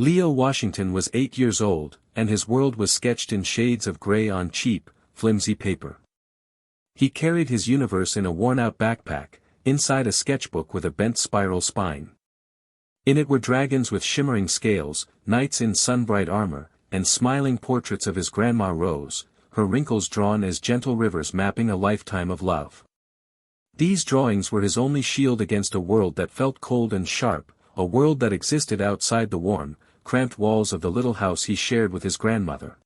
Leo Washington was 8 years old, and his world was sketched in shades of gray on cheap, flimsy paper. He carried his universe in a worn-out backpack, inside a sketchbook with a bent spiral spine. In it were dragons with shimmering scales, knights in sun-bright armor, and smiling portraits of his Grandma Rose, her wrinkles drawn as gentle rivers mapping a lifetime of love. These drawings were his only shield against a world that felt cold and sharp, a world that existed outside the warm, cramped walls of the little house he shared with his grandmother.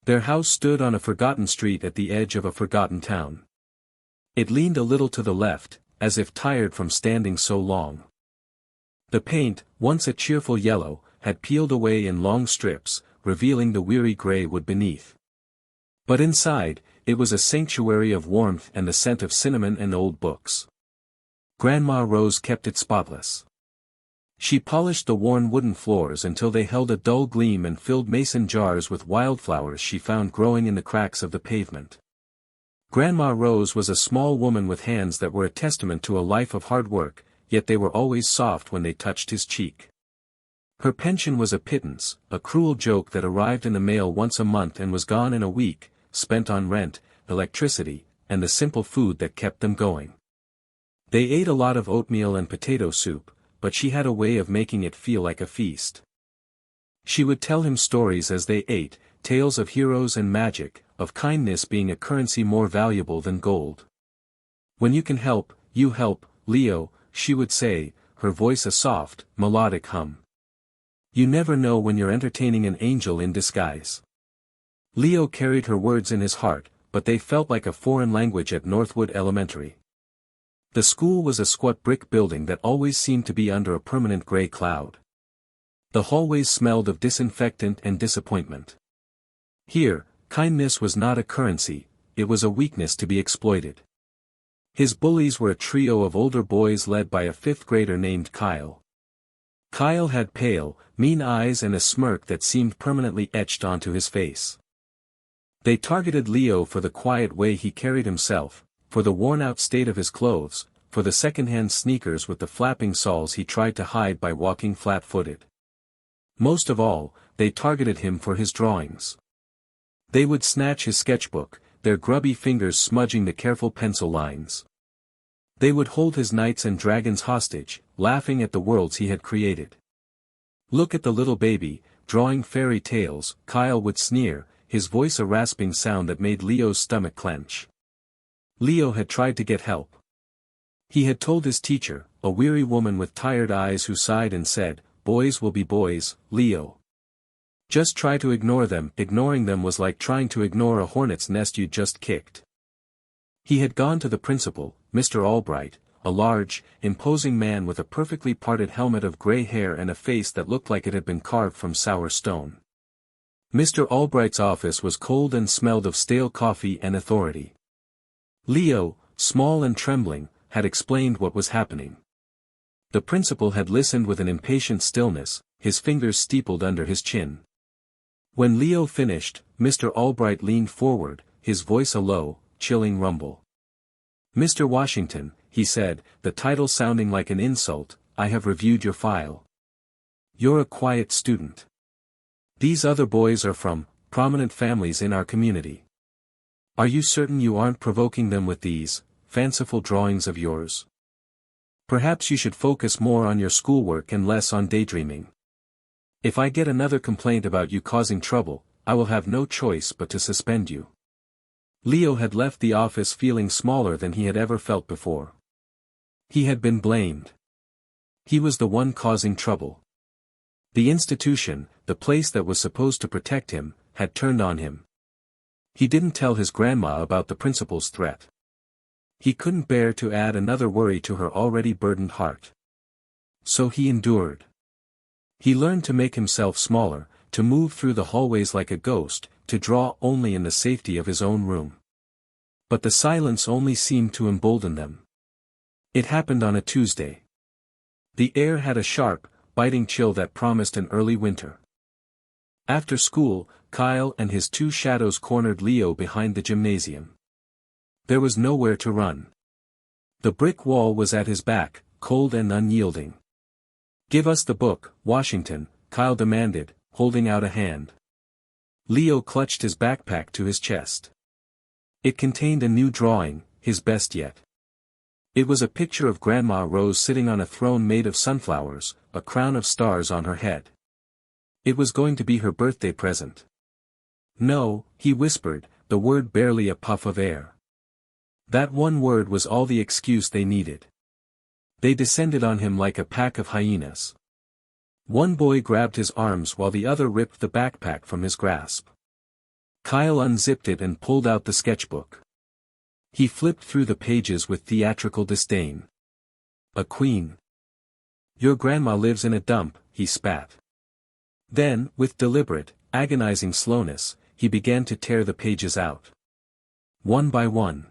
Their house stood on a forgotten street at the edge of a forgotten town. It leaned a little to the left, as if tired from standing so long. The paint, once a cheerful yellow, had peeled away in long strips, revealing the weary gray wood beneath. But inside, it was a sanctuary of warmth and the scent of cinnamon and old books. Grandma Rose kept it spotless. She polished the worn wooden floors until they held a dull gleam and filled mason jars with wildflowers she found growing in the cracks of the pavement. Grandma Rose was a small woman with hands that were a testament to a life of hard work, yet they were always soft when they touched his cheek. Her pension was a pittance, a cruel joke that arrived in the mail once a month and was gone in a week, spent on rent, electricity, and the simple food that kept them going. They ate a lot of oatmeal and potato soup, but she had a way of making it feel like a feast. She would tell him stories as they ate, tales of heroes and magic, of kindness being a currency more valuable than gold. "When you can help, you help, Leo," she would say, her voice a soft, melodic hum. "You never know when you're entertaining an angel in disguise." Leo carried her words in his heart, but they felt like a foreign language at Northwood Elementary. The school was a squat brick building that always seemed to be under a permanent gray cloud. The hallways smelled of disinfectant and disappointment. Here, kindness was not a currency, it was a weakness to be exploited. His bullies were a trio of older boys led by a fifth grader named Kyle. Kyle had pale, mean eyes and a smirk that seemed permanently etched onto his face. They targeted Leo for the quiet way he carried himself, for the worn-out state of his clothes, for the second-hand sneakers with the flapping soles he tried to hide by walking flat-footed. Most of all, they targeted him for his drawings. They would snatch his sketchbook, their grubby fingers smudging the careful pencil lines. They would hold his knights and dragons hostage, laughing at the worlds he had created. "Look at the little baby, drawing fairy tales," Kyle would sneer, his voice a rasping sound that made Leo's stomach clench. Leo had tried to get help. He had told his teacher, a weary woman with tired eyes who sighed and said, "Boys will be boys, Leo. Just try to ignore them." Ignoring them was like trying to ignore a hornet's nest you just kicked. He had gone to the principal, Mr. Albright, a large, imposing man with a perfectly parted helmet of gray hair and a face that looked like it had been carved from sour stone. Mr. Albright's office was cold and smelled of stale coffee and authority. Leo, small and trembling, had explained what was happening. The principal had listened with an impatient stillness, his fingers steepled under his chin. When Leo finished, Mr. Albright leaned forward, his voice a low, chilling rumble. "Mr. Washington," he said, the title sounding like an insult, "I have reviewed your file. You're a quiet student. These other boys are from prominent families in our community. Are you certain you aren't provoking them with these fanciful drawings of yours? Perhaps you should focus more on your schoolwork and less on daydreaming. If I get another complaint about you causing trouble, I will have no choice but to suspend you." Leo had left the office feeling smaller than he had ever felt before. He had been blamed. He was the one causing trouble. The institution, the place that was supposed to protect him, had turned on him. He didn't tell his grandma about the principal's threat. He couldn't bear to add another worry to her already burdened heart. So he endured. He learned to make himself smaller, to move through the hallways like a ghost, to draw only in the safety of his own room. But the silence only seemed to embolden them. It happened on a Tuesday. The air had a sharp, biting chill that promised an early winter. After school, Kyle and his two shadows cornered Leo behind the gymnasium. There was nowhere to run. The brick wall was at his back, cold and unyielding. "Give us the book, Washington," Kyle demanded, holding out a hand. Leo clutched his backpack to his chest. It contained a new drawing, his best yet. It was a picture of Grandma Rose sitting on a throne made of sunflowers, a crown of stars on her head. It was going to be her birthday present. No, he whispered, the word barely a puff of air. That one word was all the excuse they needed. They descended on him like a pack of hyenas. One boy grabbed his arms while the other ripped the backpack from his grasp. Kyle unzipped it and pulled out the sketchbook. He flipped through the pages with theatrical disdain. A queen. Your grandma lives in a dump, he spat. Then, with deliberate, agonizing slowness, he began to tear the pages out. One by one.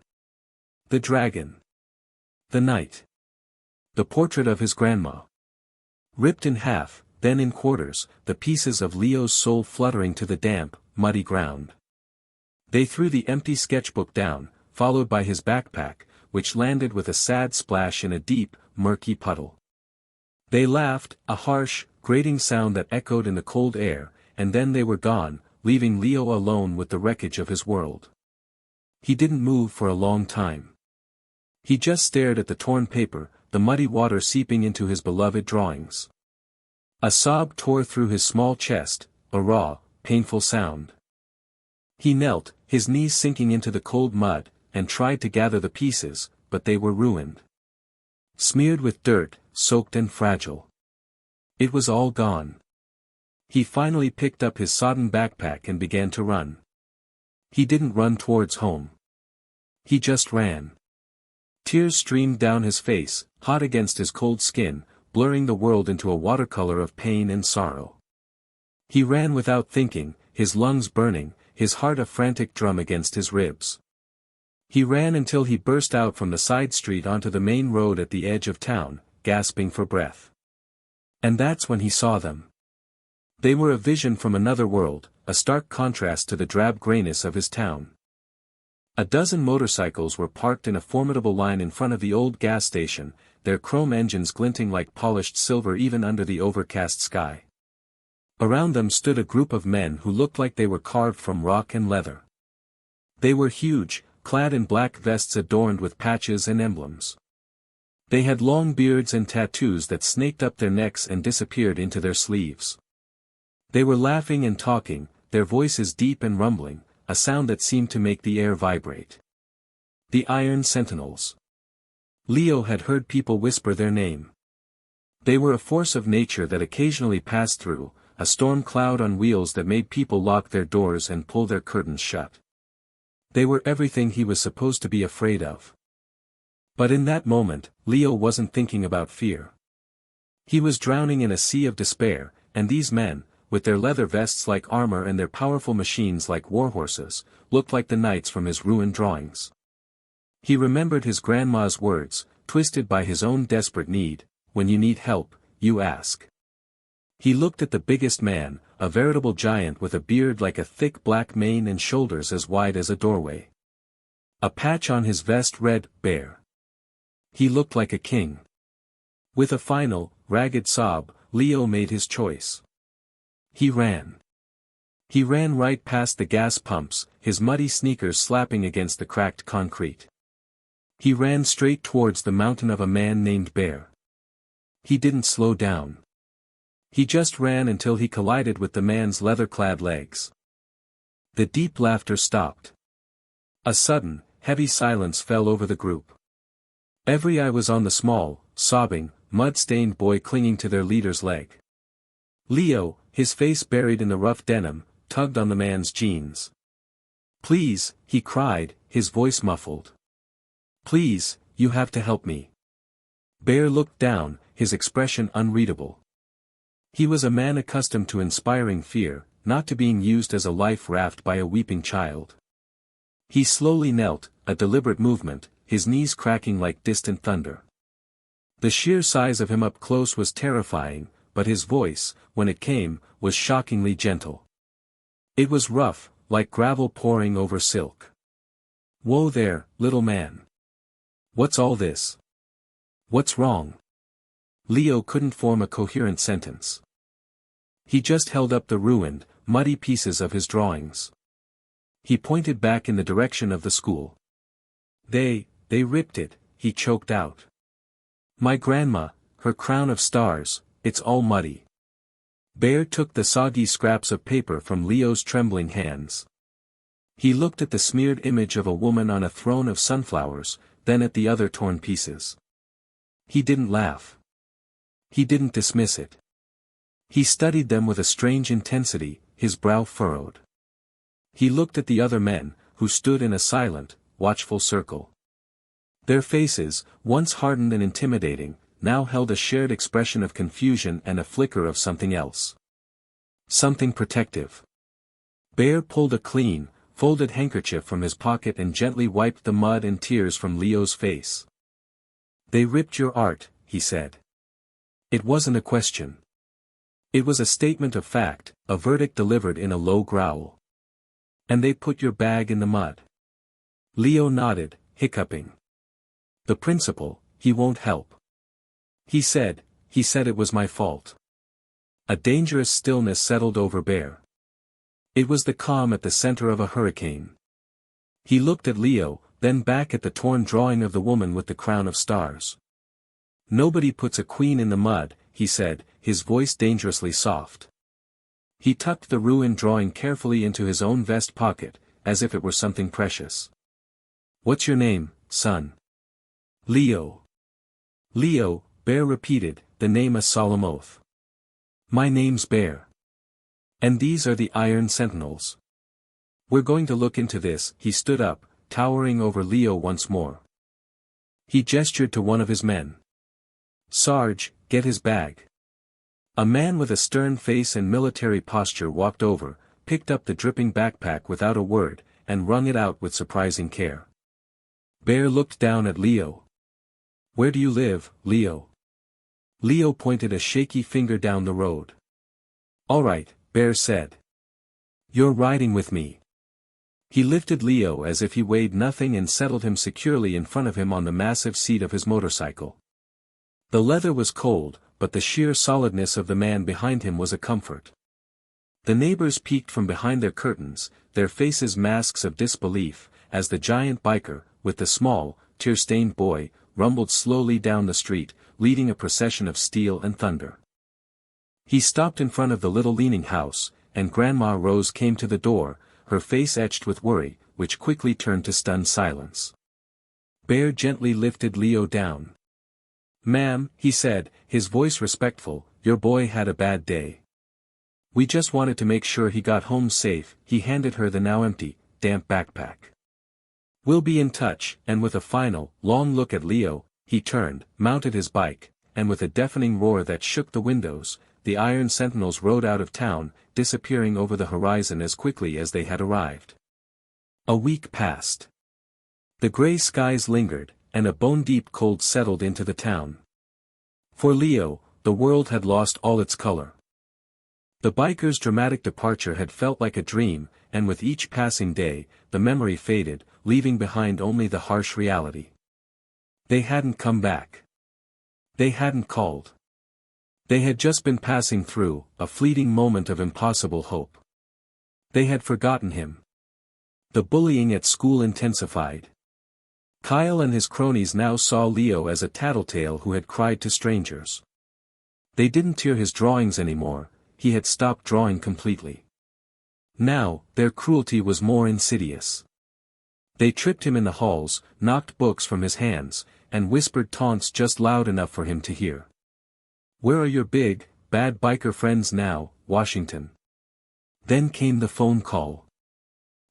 The dragon. The knight. The portrait of his grandma. Ripped in half, then in quarters, the pieces of Leo's soul fluttering to the damp, muddy ground. They threw the empty sketchbook down, followed by his backpack, which landed with a sad splash in a deep, murky puddle. They laughed, a harsh, grating sound that echoed in the cold air, and then they were gone, leaving Leo alone with the wreckage of his world. He didn't move for a long time. He just stared at the torn paper, the muddy water seeping into his beloved drawings. A sob tore through his small chest, a raw, painful sound. He knelt, his knees sinking into the cold mud, and tried to gather the pieces, but they were ruined. Smeared with dirt, soaked and fragile. It was all gone. He finally picked up his sodden backpack and began to run. He didn't run towards home. He just ran. Tears streamed down his face, hot against his cold skin, blurring the world into a watercolor of pain and sorrow. He ran without thinking, his lungs burning, his heart a frantic drum against his ribs. He ran until he burst out from the side street onto the main road at the edge of town, gasping for breath. And that's when he saw them. They were a vision from another world, a stark contrast to the drab grayness of his town. A dozen motorcycles were parked in a formidable line in front of the old gas station, their chrome engines glinting like polished silver even under the overcast sky. Around them stood a group of men who looked like they were carved from rock and leather. They were huge, clad in black vests adorned with patches and emblems. They had long beards and tattoos that snaked up their necks and disappeared into their sleeves. They were laughing and talking, their voices deep and rumbling, a sound that seemed to make the air vibrate. The Iron Sentinels. Leo had heard people whisper their name. They were a force of nature that occasionally passed through, a storm cloud on wheels that made people lock their doors and pull their curtains shut. They were everything he was supposed to be afraid of. But in that moment, Leo wasn't thinking about fear. He was drowning in a sea of despair, and these men, with their leather vests like armor and their powerful machines like warhorses, looked like the knights from his ruined drawings. He remembered his grandma's words, twisted by his own desperate need, when you need help, you ask. He looked at the biggest man, a veritable giant with a beard like a thick black mane and shoulders as wide as a doorway. A patch on his vest read, Bear. He looked like a king. With a final, ragged sob, Leo made his choice. He ran. He ran right past the gas pumps, his muddy sneakers slapping against the cracked concrete. He ran straight towards the mountain of a man named Bear. He didn't slow down. He just ran until he collided with the man's leather-clad legs. The deep laughter stopped. A sudden, heavy silence fell over the group. Every eye was on the small, sobbing, mud-stained boy clinging to their leader's leg. Leo, his face buried in the rough denim, tugged on the man's jeans. "Please," he cried, his voice muffled. "Please, you have to help me." Bear looked down, his expression unreadable. He was a man accustomed to inspiring fear, not to being used as a life raft by a weeping child. He slowly knelt, a deliberate movement, his knees cracking like distant thunder. The sheer size of him up close was terrifying, but his voice, when it came, was shockingly gentle. It was rough, like gravel pouring over silk. "Whoa there, little man. What's all this? What's wrong?" Leo couldn't form a coherent sentence. He just held up the ruined, muddy pieces of his drawings. He pointed back in the direction of the school. They ripped it, he choked out. My grandma, her crown of stars, it's all muddy. Bear took the soggy scraps of paper from Leo's trembling hands. He looked at the smeared image of a woman on a throne of sunflowers, then at the other torn pieces. He didn't laugh. He didn't dismiss it. He studied them with a strange intensity, his brow furrowed. He looked at the other men, who stood in a silent, watchful circle. Their faces, once hardened and intimidating, now held a shared expression of confusion and a flicker of something else. Something protective. Bear pulled a clean, folded handkerchief from his pocket and gently wiped the mud and tears from Leo's face. They ripped your art, he said. It wasn't a question. It was a statement of fact, a verdict delivered in a low growl. And they put your bag in the mud. Leo nodded, hiccuping. The principal, he won't help. He said it was my fault. A dangerous stillness settled over Bear. It was the calm at the center of a hurricane. He looked at Leo, then back at the torn drawing of the woman with the crown of stars. Nobody puts a queen in the mud, he said, his voice dangerously soft. He tucked the ruined drawing carefully into his own vest pocket, as if it were something precious. What's your name, son? Leo. Leo, Bear repeated, the name a solemn oath. My name's Bear. And these are the Iron Sentinels. We're going to look into this. He stood up, towering over Leo once more. He gestured to one of his men. Sarge, get his bag. A man with a stern face and military posture walked over, picked up the dripping backpack without a word, and wrung it out with surprising care. Bear looked down at Leo. Where do you live, Leo? Leo pointed a shaky finger down the road. All right, Bear said. You're riding with me. He lifted Leo as if he weighed nothing and settled him securely in front of him on the massive seat of his motorcycle. The leather was cold, but the sheer solidness of the man behind him was a comfort. The neighbors peeked from behind their curtains, their faces masks of disbelief, as the giant biker, with the small, tear-stained boy, rumbled slowly down the street, leading a procession of steel and thunder. He stopped in front of the little leaning house, and Grandma Rose came to the door, her face etched with worry, which quickly turned to stunned silence. Bear gently lifted Leo down. Ma'am, he said, his voice respectful, your boy had a bad day. We just wanted to make sure he got home safe. He handed her the now empty, damp backpack. We'll be in touch, and with a final, long look at Leo, he turned, mounted his bike, and with a deafening roar that shook the windows, the Iron Sentinels rode out of town, disappearing over the horizon as quickly as they had arrived. A week passed. The gray skies lingered, and a bone-deep cold settled into the town. For Leo, the world had lost all its color. The biker's dramatic departure had felt like a dream, and with each passing day, the memory faded, leaving behind only the harsh reality. They hadn't come back. They hadn't called. They had just been passing through, a fleeting moment of impossible hope. They had forgotten him. The bullying at school intensified. Kyle and his cronies now saw Leo as a tattletale who had cried to strangers. They didn't tear his drawings anymore, he had stopped drawing completely. Now, their cruelty was more insidious. They tripped him in the halls, knocked books from his hands, and whispered taunts just loud enough for him to hear. Where are your big, bad biker friends now, Washington? Then came the phone call.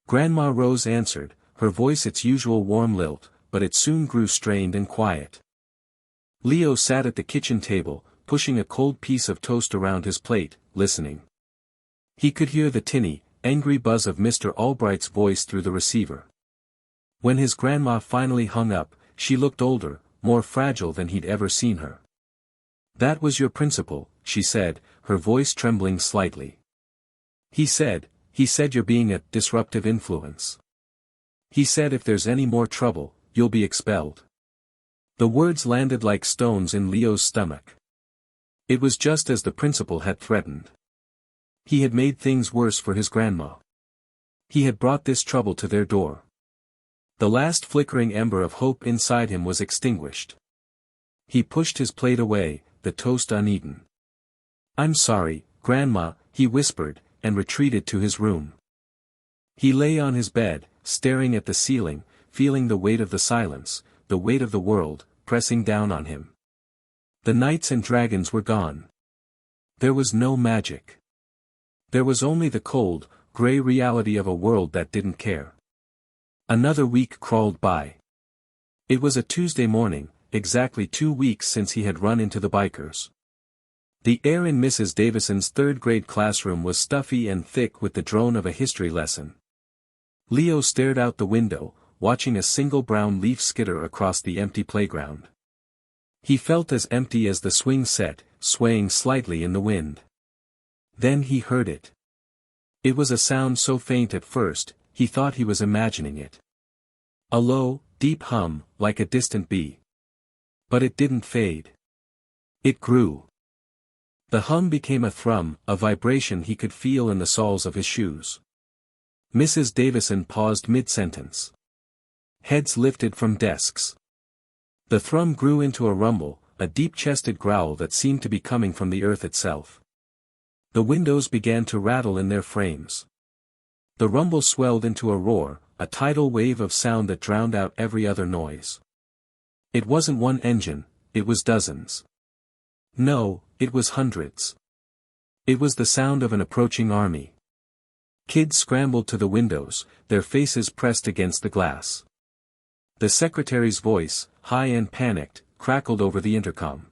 Grandma Rose answered, her voice its usual warm lilt, but it soon grew strained and quiet. Leo sat at the kitchen table, pushing a cold piece of toast around his plate, listening. He could hear the tinny, angry buzz of Mr. Albright's voice through the receiver. When his grandma finally hung up, she looked older, more fragile than he'd ever seen her. That was your principal, she said, her voice trembling slightly. He said you're being a disruptive influence. He said if there's any more trouble, you'll be expelled. The words landed like stones in Leo's stomach. It was just as the principal had threatened. He had made things worse for his grandma. He had brought this trouble to their door. The last flickering ember of hope inside him was extinguished. He pushed his plate away, the toast uneaten. "I'm sorry, Grandma," he whispered, and retreated to his room. He lay on his bed, staring at the ceiling, feeling the weight of the silence, the weight of the world, pressing down on him. The knights and dragons were gone. There was no magic. There was only the cold, gray reality of a world that didn't care. Another week crawled by. It was a Tuesday morning, exactly 2 weeks since he had run into the bikers. The air in Mrs. Davison's third-grade classroom was stuffy and thick with the drone of a history lesson. Leo stared out the window, watching a single brown leaf skitter across the empty playground. He felt as empty as the swing set, swaying slightly in the wind. Then he heard it. It was a sound so faint at first, he thought he was imagining it. A low, deep hum, like a distant bee. But it didn't fade. It grew. The hum became a thrum, a vibration he could feel in the soles of his shoes. Mrs. Davison paused mid-sentence. Heads lifted from desks. The thrum grew into a rumble, a deep-chested growl that seemed to be coming from the earth itself. The windows began to rattle in their frames. The rumble swelled into a roar, a tidal wave of sound that drowned out every other noise. It wasn't one engine, it was dozens. No, it was hundreds. It was the sound of an approaching army. Kids scrambled to the windows, their faces pressed against the glass. The secretary's voice, high and panicked, crackled over the intercom.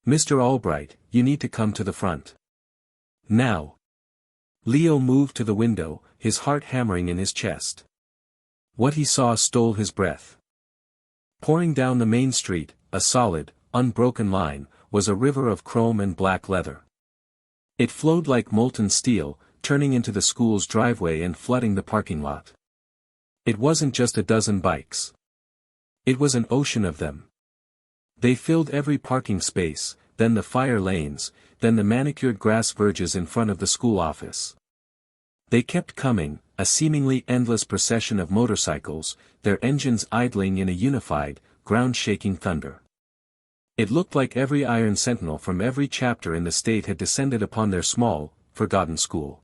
"Mr. Albright, you need to come to the front. Now." Leo moved to the window, his heart hammering in his chest. What he saw stole his breath. Pouring down the main street, a solid, unbroken line, was a river of chrome and black leather. It flowed like molten steel, turning into the school's driveway and flooding the parking lot. It wasn't just a dozen bikes. It was an ocean of them. They filled every parking space, then the fire lanes, then the manicured grass verges in front of the school office. They kept coming, a seemingly endless procession of motorcycles, their engines idling in a unified, ground-shaking thunder. It looked like every iron sentinel from every chapter in the state had descended upon their small, forgotten school.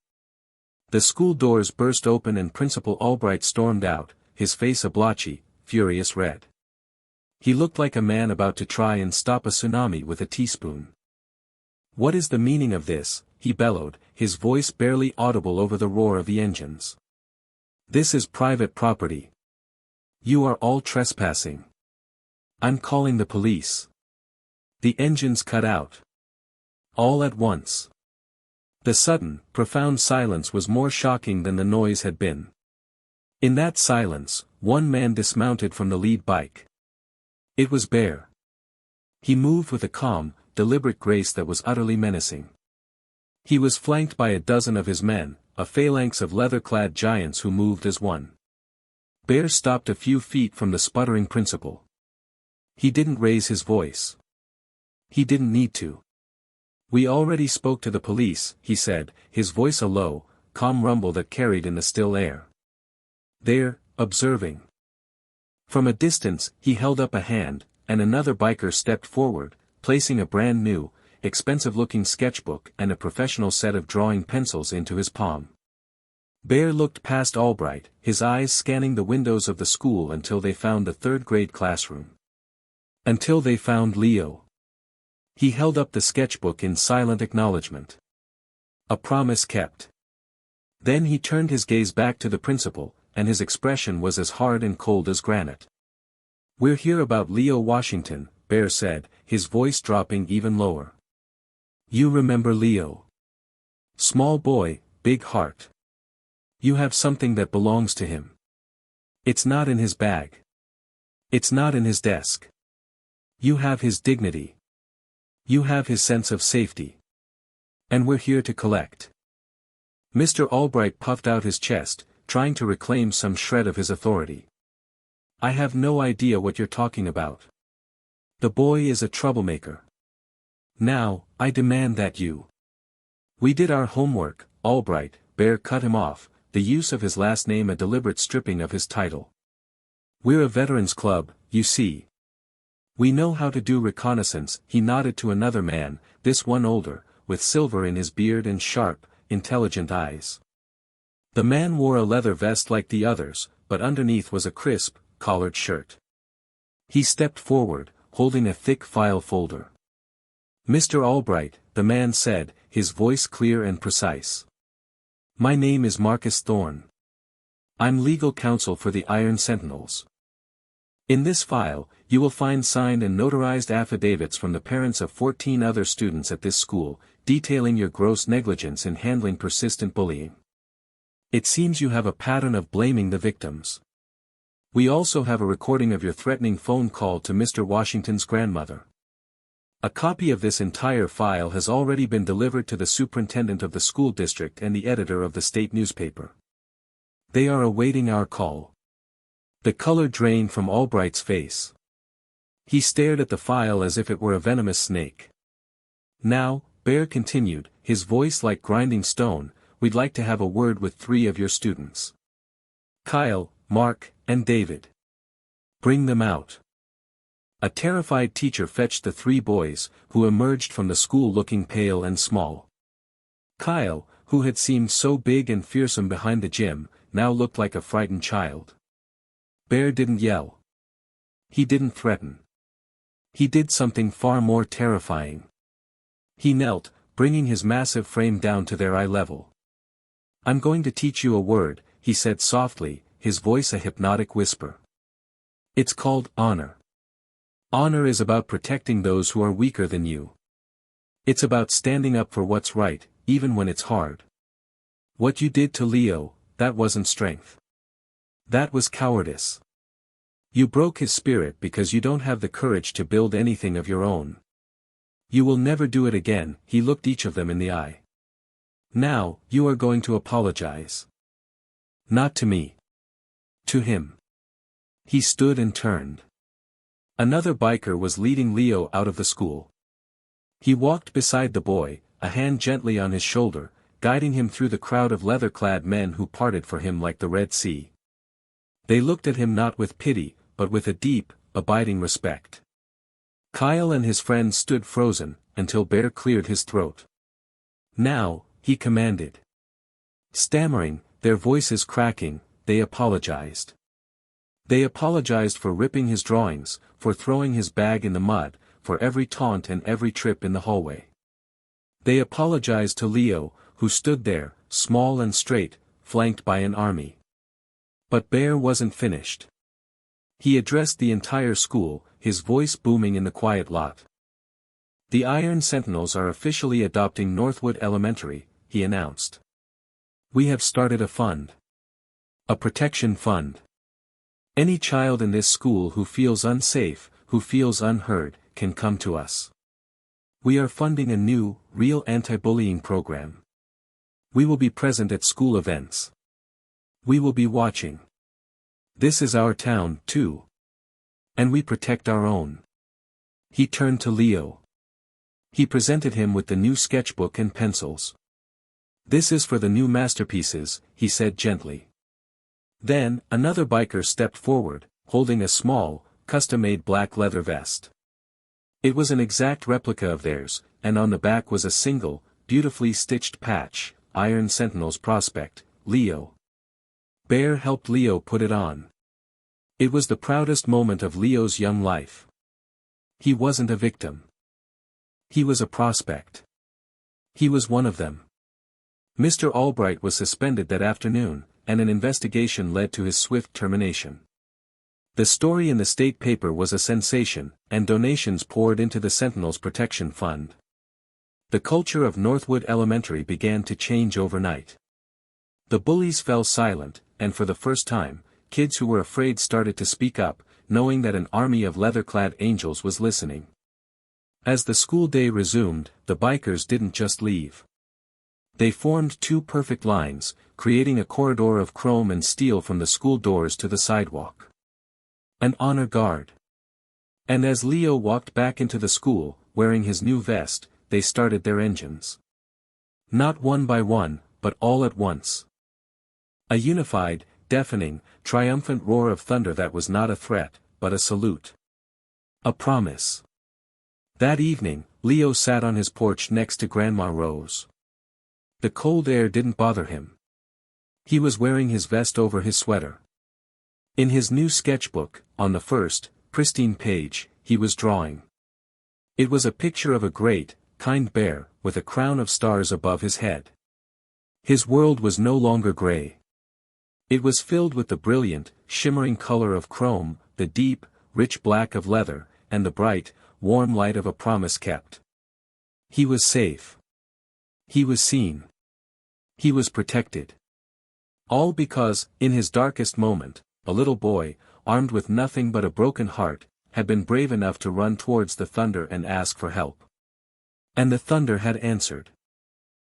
The school doors burst open and Principal Albright stormed out, his face a blotchy, furious red. He looked like a man about to try and stop a tsunami with a teaspoon. "What is the meaning of this?" he bellowed, his voice barely audible over the roar of the engines. "This is private property. You are all trespassing. I'm calling the police." The engines cut out. All at once. The sudden, profound silence was more shocking than the noise had been. In that silence, one man dismounted from the lead bike. It was Bear. He moved with a calm, deliberate grace that was utterly menacing. He was flanked by a dozen of his men, a phalanx of leather-clad giants who moved as one. Bear stopped a few feet from the sputtering principal. He didn't raise his voice. He didn't need to. "We already spoke to the police," he said, his voice a low, calm rumble that carried in the still air. "They're observing." From a distance, he held up a hand, and another biker stepped forward, placing a brand new, expensive-looking sketchbook and a professional set of drawing pencils into his palm. Bear looked past Albright, his eyes scanning the windows of the school until they found the third-grade classroom. Until they found Leo. He held up the sketchbook in silent acknowledgement. A promise kept. Then he turned his gaze back to the principal, and his expression was as hard and cold as granite. "We're here about Leo Washington," Bear said, his voice dropping even lower. "You remember Leo? Small boy, big heart. You have something that belongs to him. It's not in his bag. It's not in his desk. You have his dignity. You have his sense of safety. And we're here to collect." Mr. Albright puffed out his chest, trying to reclaim some shred of his authority. "I have no idea what you're talking about. The boy is a troublemaker. Now, I demand that you We did our homework, Albright. Bear cut him off, the use of his last name a deliberate stripping of his title. We're a veterans club, you see. We know how to do reconnaissance. He nodded to another man, this one older, with silver in his beard and sharp, intelligent eyes. The man wore a leather vest like the others, but underneath was a crisp, collared shirt. He stepped forward, holding a thick file folder. Mr. Albright, the man said, his voice clear and precise. My name is Marcus Thorne. I'm legal counsel for the Iron Sentinels. In this file, you will find signed and notarized affidavits from the parents of 14 other students at this school, detailing your gross negligence in handling persistent bullying. It seems you have a pattern of blaming the victims. We also have a recording of your threatening phone call to Mr. Washington's grandmother. A copy of this entire file has already been delivered to the superintendent of the school district and the editor of the state newspaper. They are awaiting our call. The color drained from Albright's face. He stared at the file as if it were a venomous snake. Now, Bear continued, his voice like grinding stone, we'd like to have a word with 3 of your students. Kyle, Mark, and David. Bring them out. A terrified teacher fetched the 3 boys, who emerged from the school looking pale and small. Kyle, who had seemed so big and fearsome behind the gym, now looked like a frightened child. Bear didn't yell. He didn't threaten. He did something far more terrifying. He knelt, bringing his massive frame down to their eye level. I'm going to teach you a word, he said softly, his voice a hypnotic whisper. It's called honor. Honor is about protecting those who are weaker than you. It's about standing up for what's right, even when it's hard. What you did to Leo, that wasn't strength. That was cowardice. You broke his spirit because you don't have the courage to build anything of your own. You will never do it again, he looked each of them in the eye. Now, you are going to apologize. Not to me. To him. He stood and turned. Another biker was leading Leo out of the school. He walked beside the boy, a hand gently on his shoulder, guiding him through the crowd of leather-clad men who parted for him like the Red Sea. They looked at him not with pity, but with a deep, abiding respect. Kyle and his friends stood frozen, until Bear cleared his throat. Now, he commanded. Stammering, their voices cracking, they apologized. They apologized for ripping his drawings, for throwing his bag in the mud, for every taunt and every trip in the hallway. They apologized to Leo, who stood there, small and straight, flanked by an army. But Bear wasn't finished. He addressed the entire school, his voice booming in the quiet lot. The Iron Sentinels are officially adopting Northwood Elementary, he announced. We have started a fund. A protection fund. Any child in this school who feels unsafe, who feels unheard, can come to us. We are funding a new, real anti-bullying program. We will be present at school events. We will be watching. This is our town, too. And we protect our own. He turned to Leo. He presented him with the new sketchbook and pencils. This is for the new masterpieces, he said gently. Then, another biker stepped forward, holding a small, custom-made black leather vest. It was an exact replica of theirs, and on the back was a single, beautifully stitched patch, Iron Sentinels Prospect, Leo. Bear helped Leo put it on. It was the proudest moment of Leo's young life. He wasn't a victim. He was a prospect. He was one of them. Mr. Albright was suspended that afternoon, and an investigation led to his swift termination. The story in the state paper was a sensation, and donations poured into the Sentinels Protection Fund. The culture of Northwood Elementary began to change overnight. The bullies fell silent, and for the first time, kids who were afraid started to speak up, knowing that an army of leather-clad angels was listening. As the school day resumed, the bikers didn't just leave. They formed 2 perfect lines, creating a corridor of chrome and steel from the school doors to the sidewalk. An honor guard. And as Leo walked back into the school, wearing his new vest, they started their engines. Not one by one, but all at once. A unified, deafening, triumphant roar of thunder that was not a threat, but a salute. A promise. That evening, Leo sat on his porch next to Grandma Rose. The cold air didn't bother him. He was wearing his vest over his sweater. In his new sketchbook, on the first, pristine page, he was drawing. It was a picture of a great, kind bear, with a crown of stars above his head. His world was no longer gray. It was filled with the brilliant, shimmering color of chrome, the deep, rich black of leather, and the bright, warm light of a promise kept. He was safe. He was seen. He was protected. All because, in his darkest moment, a little boy, armed with nothing but a broken heart, had been brave enough to run towards the thunder and ask for help. And the thunder had answered.